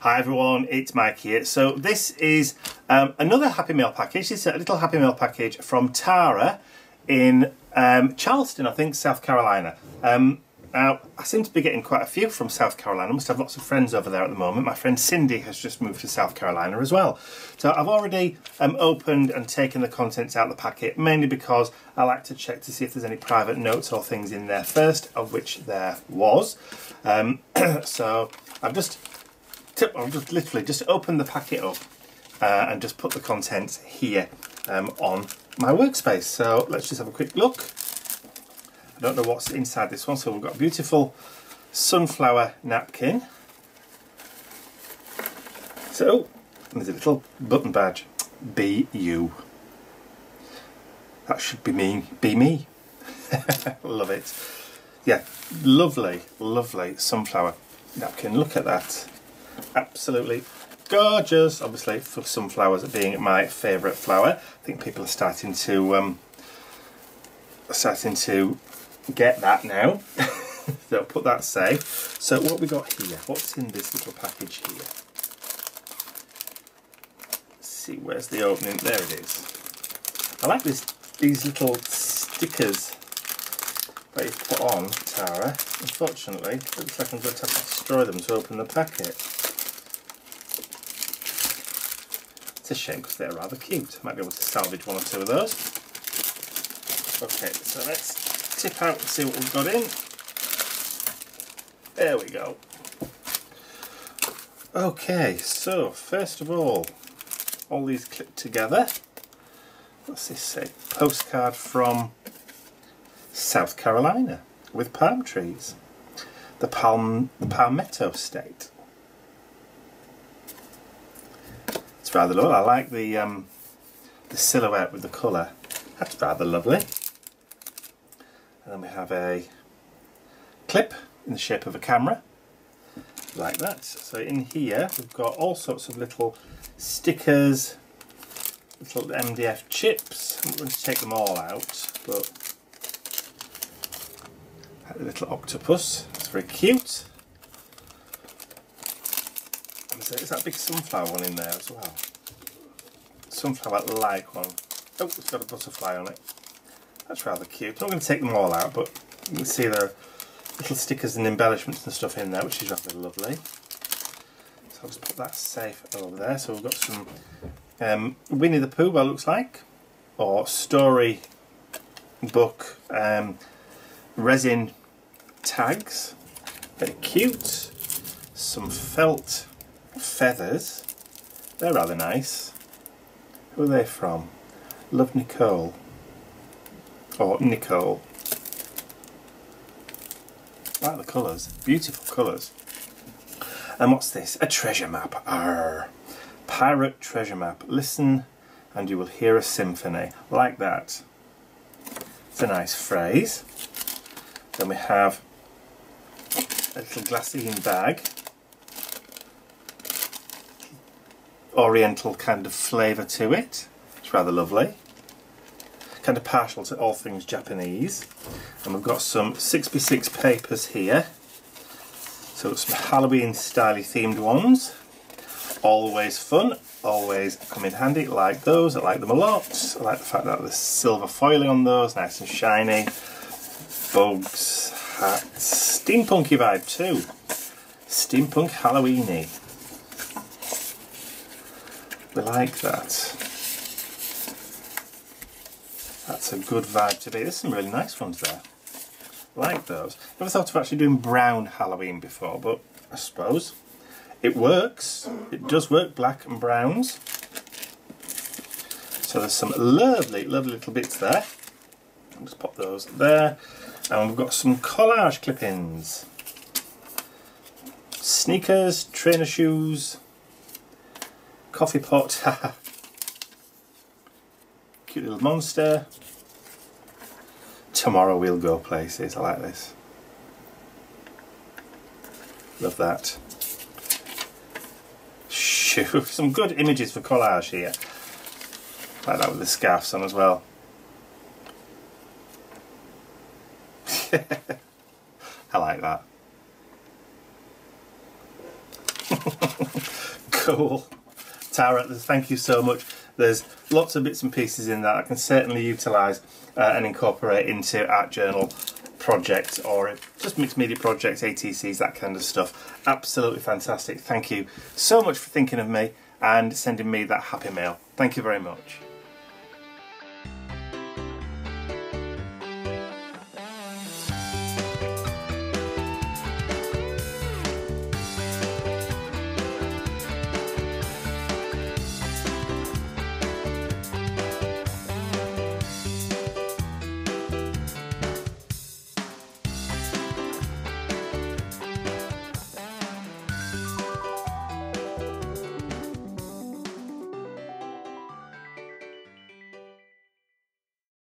Hi everyone, it's Mike here. So this is another Happy Mail package. This is a little Happy Mail package from Tara in Charleston, I think, South Carolina. Now, I seem to be getting quite a few from South Carolina. I must have lots of friends over there at the moment. My friend Cindy has just moved to South Carolina as well. So I've already opened and taken the contents out of the packet, mainly because I like to check to see if there's any private notes or things in there first, of which there was. So I've just literally just opened the packet up and just put the contents here on my workspace. So let's just have a quick look. I don't know what's inside this one, so we've got a beautiful sunflower napkin. So there's a little button badge, be you. That should be me. Love it. Yeah, lovely, lovely sunflower napkin. Look at that. Absolutely gorgeous. Obviously, for sunflowers being my favourite flower, I think people are starting to get that now. So put that safe. So what we got here? What's in this little package here? Let's see, where's the opening? There it is. I like these little stickers that you put on, Tara. Unfortunately, it looks like I'm going to have to destroy them to open the packet. It's a shame because they're rather cute. Might be able to salvage one or two of those. Okay, so let's tip out and see what we've got in. There we go. Okay, so first of all these clipped together. What's this say? Postcard from South Carolina with palm trees. The Palmetto State. It's rather lovely. I like the silhouette with the colour. That's rather lovely. And then we have a clip in the shape of a camera, like that. So in here we've got all sorts of little stickers, little MDF chips. I'm not going to take them all out, but a little octopus. It's very cute. And so there's that big sunflower one in there as well. Sunflower-like one. Oh, it's got a butterfly on it. That's rather cute. I'm not going to take them all out, but you can see there are little stickers and embellishments and stuff in there, which is rather lovely. So I'll just put that safe over there. So we've got some Winnie the Pooh, well, looks like, or story book resin tags. Very cute. Some felt feathers. They're rather nice. Who are they from? Love, Nicole. Or Nicole. I like the colours. Beautiful colours. And what's this? A treasure map. Arr. Pirate treasure map. Listen and you will hear a symphony. Like that. It's a nice phrase. Then we have a little glassine bag. Oriental kind of flavour to it. It's rather lovely. Kind of partial to all things Japanese. And we've got some 6x6 papers here. So some Halloween styly themed ones. Always fun, always come in handy. Like those, I like them a lot. I like the fact that there's silver foiling on those, nice and shiny. Bugs, hats, steampunky vibe too. Steampunk Halloweeny. We like that. That's a good vibe to be. There's some really nice ones there. Like those. Never thought of actually doing brown Halloween before, but I suppose it works. It does work, black and browns. So there's some lovely, lovely little bits there. I'll just pop those there. And we've got some collage clippings. Sneakers, trainer shoes, coffee pot. Cute little monster. Tomorrow we'll go places. I like this. Love that. Shoo. Some good images for collage here. Like that with the scarves on as well. I like that. cool. Tara, thank you so much. There's lots of bits and pieces in that I can certainly utilise and incorporate into art journal projects or just mixed media projects, ATCs, that kind of stuff. Absolutely fantastic. Thank you so much for thinking of me and sending me that happy mail. Thank you very much.